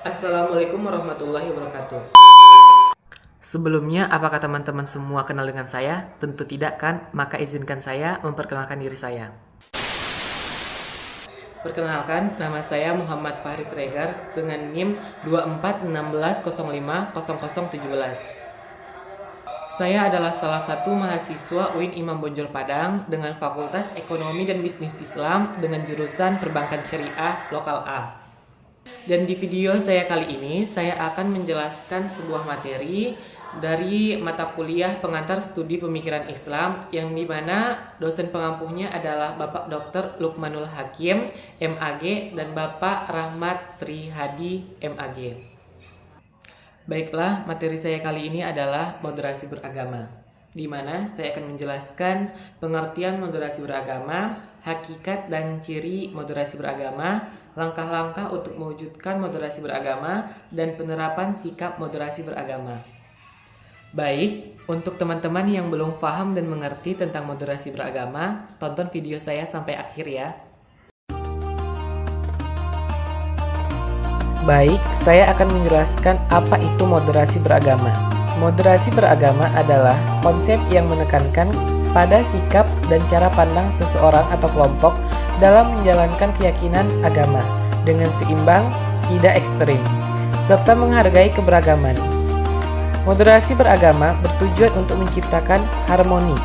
Assalamualaikum warahmatullahi wabarakatuh. Sebelumnya, apakah teman-teman semua kenal dengan saya? Tentu tidak kan? Maka izinkan saya memperkenalkan diri saya. Perkenalkan, nama saya Muhammad Fahri Siregar dengan NIM 2416050017. Saya adalah salah satu mahasiswa UIN Imam Bonjol Padang dengan Fakultas Ekonomi dan Bisnis Islam dengan jurusan Perbankan Syariah Lokal A. Dan di video saya kali ini, saya akan menjelaskan sebuah materi dari mata kuliah pengantar studi pemikiran Islam yang dimana dosen pengampuhnya adalah Bapak Dr. Lukmanul Hakim, MAG, dan Bapak Rahmat Trihadi, MAG. Baiklah, materi saya kali ini adalah moderasi beragama, di mana saya akan menjelaskan pengertian moderasi beragama, hakikat dan ciri moderasi beragama, langkah-langkah untuk mewujudkan moderasi beragama, dan penerapan sikap moderasi beragama. Baik, untuk teman-teman yang belum paham dan mengerti tentang moderasi beragama, tonton video saya sampai akhir ya. Baik, saya akan menjelaskan apa itu moderasi beragama. Moderasi beragama adalah konsep yang menekankan pada sikap dan cara pandang seseorang atau kelompok dalam menjalankan keyakinan agama dengan seimbang, tidak ekstrim, serta menghargai keberagaman. Moderasi beragama bertujuan untuk menciptakan harmoni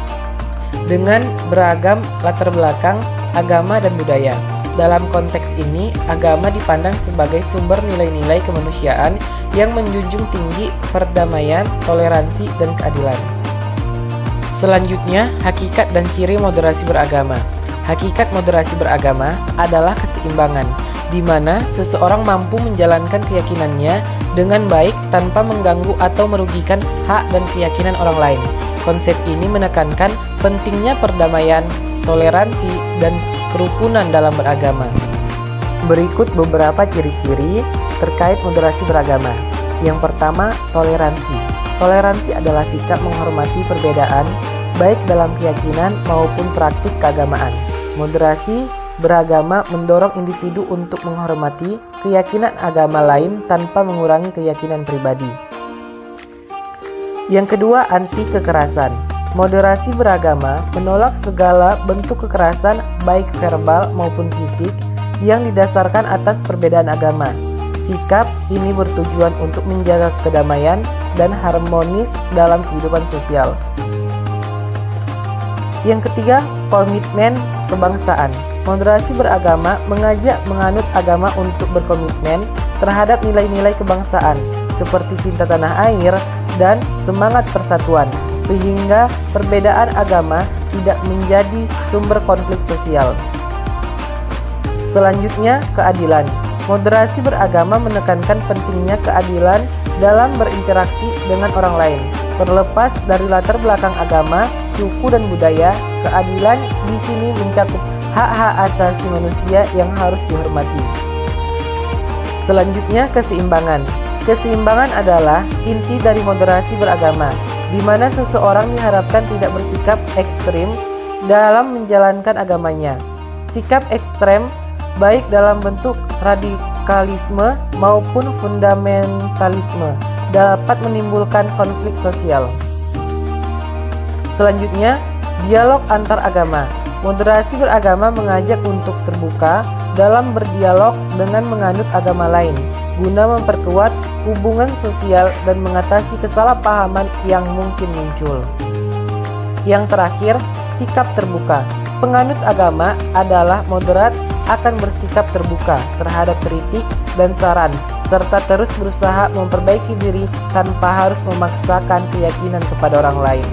dengan beragam latar belakang agama dan budaya. Dalam konteks ini, agama dipandang sebagai sumber nilai-nilai kemanusiaan yang menjunjung tinggi perdamaian, toleransi, dan keadilan. Selanjutnya, hakikat dan ciri moderasi beragama. Hakikat moderasi beragama adalah keseimbangan, di mana seseorang mampu menjalankan keyakinannya dengan baik tanpa mengganggu atau merugikan hak dan keyakinan orang lain. Konsep ini menekankan pentingnya perdamaian, toleransi, dan kerukunan dalam beragama. Berikut beberapa ciri-ciri terkait moderasi beragama. Yang pertama, toleransi. Toleransi adalah sikap menghormati perbedaan, baik dalam keyakinan maupun praktik keagamaan. Moderasi beragama mendorong individu untuk menghormati keyakinan agama lain tanpa mengurangi keyakinan pribadi. Yang kedua, anti kekerasan. Moderasi beragama menolak segala bentuk kekerasan baik verbal maupun fisik yang didasarkan atas perbedaan agama. Sikap ini bertujuan untuk menjaga kedamaian dan harmonis dalam kehidupan sosial. Yang ketiga, komitmen kebangsaan. Moderasi beragama mengajak menganut agama untuk berkomitmen terhadap nilai-nilai kebangsaan seperti cinta tanah air dan semangat persatuan, sehingga perbedaan agama tidak menjadi sumber konflik sosial. Selanjutnya, keadilan. Moderasi beragama menekankan pentingnya keadilan dalam berinteraksi dengan orang lain. Terlepas dari latar belakang agama, suku, dan budaya, keadilan di sini mencakup hak-hak asasi manusia yang harus dihormati. Selanjutnya, keseimbangan. Keseimbangan adalah inti dari moderasi beragama, di mana seseorang diharapkan tidak bersikap ekstrim dalam menjalankan agamanya. Sikap ekstrem, baik dalam bentuk radikalisme maupun fundamentalisme, dapat menimbulkan konflik sosial. Selanjutnya, dialog antar agama. Moderasi beragama mengajak untuk terbuka dalam berdialog dengan menganut agama lain, guna memperkuat hubungan sosial dan mengatasi kesalahpahaman yang mungkin muncul. Yang terakhir, sikap terbuka. Penganut agama adalah moderat, akan bersikap terbuka terhadap kritik dan saran, serta terus berusaha memperbaiki diri tanpa harus memaksakan keyakinan kepada orang lain.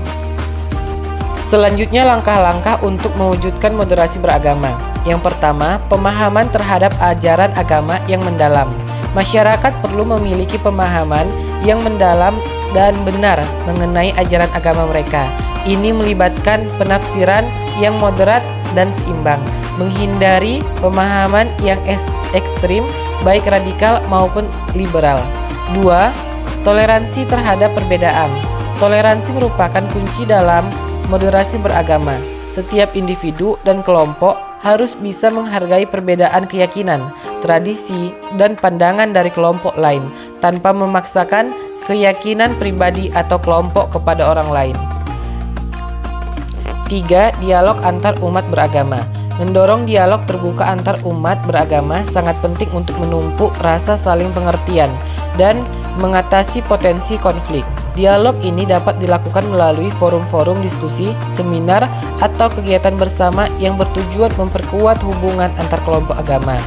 Selanjutnya, langkah-langkah untuk mewujudkan moderasi beragama. Yang pertama, pemahaman terhadap ajaran agama yang mendalam. Masyarakat perlu memiliki pemahaman yang mendalam dan benar mengenai ajaran agama mereka. Ini melibatkan penafsiran yang moderat dan seimbang, menghindari pemahaman yang ekstrim, baik radikal maupun liberal. 2. Toleransi terhadap perbedaan. Toleransi merupakan kunci dalam moderasi beragama. Setiap individu dan kelompok harus bisa menghargai perbedaan keyakinan, tradisi, dan pandangan dari kelompok lain tanpa memaksakan keyakinan pribadi atau kelompok kepada orang lain. 3. Dialog antar umat beragama. Mendorong dialog terbuka antar umat beragama sangat penting untuk menumpuk rasa saling pengertian dan mengatasi potensi konflik. Dialog ini dapat dilakukan melalui forum-forum diskusi, seminar, atau kegiatan bersama yang bertujuan memperkuat hubungan antar kelompok agama.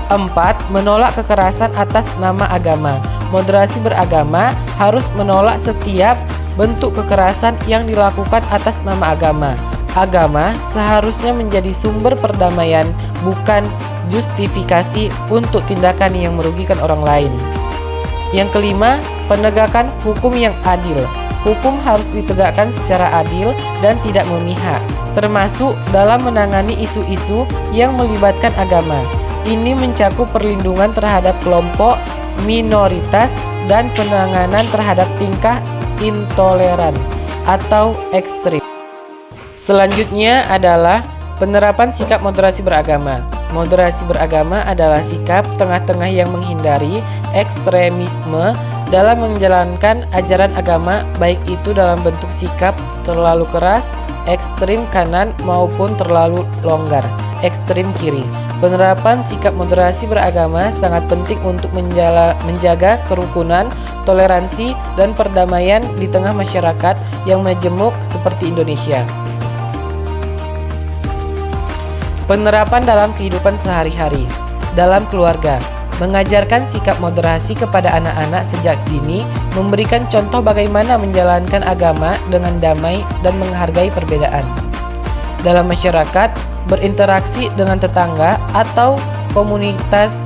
4. Menolak kekerasan atas nama agama. Moderasi beragama harus menolak setiap bentuk kekerasan yang dilakukan atas nama agama. Agama seharusnya menjadi sumber perdamaian, bukan justifikasi untuk tindakan yang merugikan orang lain. Yang kelima, penegakan hukum yang adil. Hukum harus ditegakkan secara adil dan tidak memihak, termasuk dalam menangani isu-isu yang melibatkan agama. Ini mencakup perlindungan terhadap kelompok minoritas dan penanganan terhadap tingkah intoleran atau ekstrim. Selanjutnya adalah penerapan sikap moderasi beragama. Moderasi beragama adalah sikap tengah-tengah yang menghindari ekstremisme dalam menjalankan ajaran agama, baik itu dalam bentuk sikap terlalu keras, ekstrim kanan, maupun terlalu longgar, ekstrim kiri. Penerapan sikap moderasi beragama sangat penting untuk menjaga kerukunan, toleransi, dan perdamaian di tengah masyarakat yang majemuk seperti Indonesia. Penerapan dalam kehidupan sehari-hari. Dalam keluarga, mengajarkan sikap moderasi kepada anak-anak sejak dini, memberikan contoh bagaimana menjalankan agama dengan damai dan menghargai perbedaan. Dalam masyarakat, berinteraksi dengan tetangga atau komunitas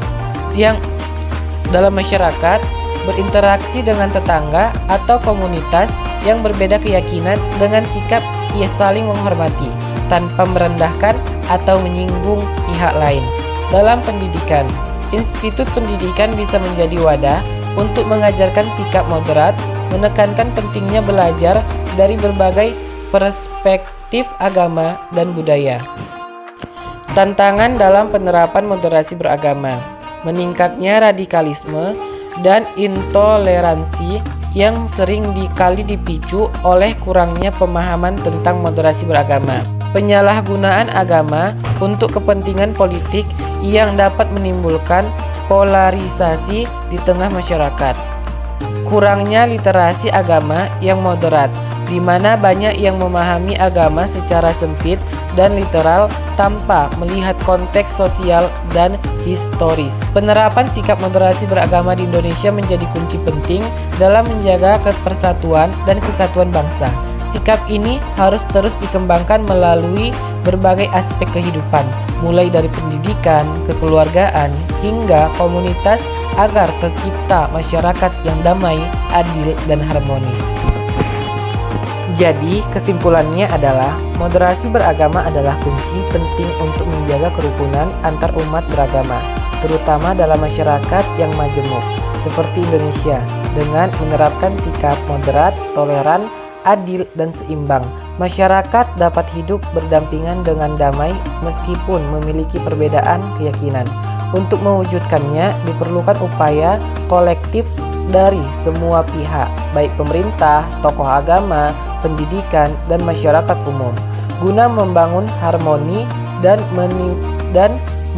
yang berbeda keyakinan dengan sikap ia saling menghormati tanpa merendahkan atau menyinggung pihak lain. Dalam pendidikan, institut pendidikan bisa menjadi wadah untuk mengajarkan sikap moderat, menekankan pentingnya belajar dari berbagai perspektif agama dan budaya. Tantangan dalam penerapan moderasi beragama: meningkatnya radikalisme dan intoleransi yang sering kali dipicu oleh kurangnya pemahaman tentang moderasi beragama. Penyalahgunaan agama untuk kepentingan politik yang dapat menimbulkan polarisasi di tengah masyarakat. Kurangnya literasi agama yang moderat, di mana banyak yang memahami agama secara sempit dan literal tanpa melihat konteks sosial dan historis. Penerapan sikap moderasi beragama di Indonesia menjadi kunci penting dalam menjaga persatuan dan kesatuan bangsa. Sikap ini harus terus dikembangkan melalui berbagai aspek kehidupan, mulai dari pendidikan, kekeluargaan, hingga komunitas agar tercipta masyarakat yang damai, adil, dan harmonis. Jadi, kesimpulannya adalah moderasi beragama adalah kunci penting untuk menjaga kerukunan antar umat beragama, terutama dalam masyarakat yang majemuk seperti Indonesia, dengan menerapkan sikap moderat, toleran, adil, dan seimbang. Masyarakat dapat hidup berdampingan dengan damai meskipun memiliki perbedaan keyakinan. Untuk mewujudkannya diperlukan upaya kolektif dari semua pihak, baik pemerintah, tokoh agama, pendidikan, dan masyarakat umum, guna membangun harmoni dan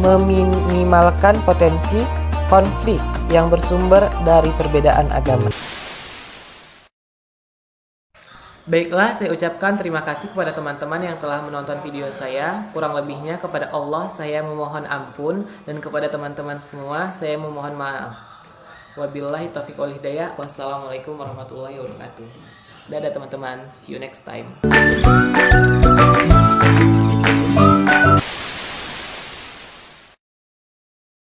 meminimalkan potensi konflik yang bersumber dari perbedaan agama. Baiklah, saya ucapkan terima kasih kepada teman-teman yang telah menonton video saya. Kurang lebihnya kepada Allah saya memohon ampun, dan kepada teman-teman semua saya memohon maaf. Wabillahi taufiq wal hidayah. Wassalamualaikum warahmatullahi wabarakatuh. Dadah teman-teman, see you next time.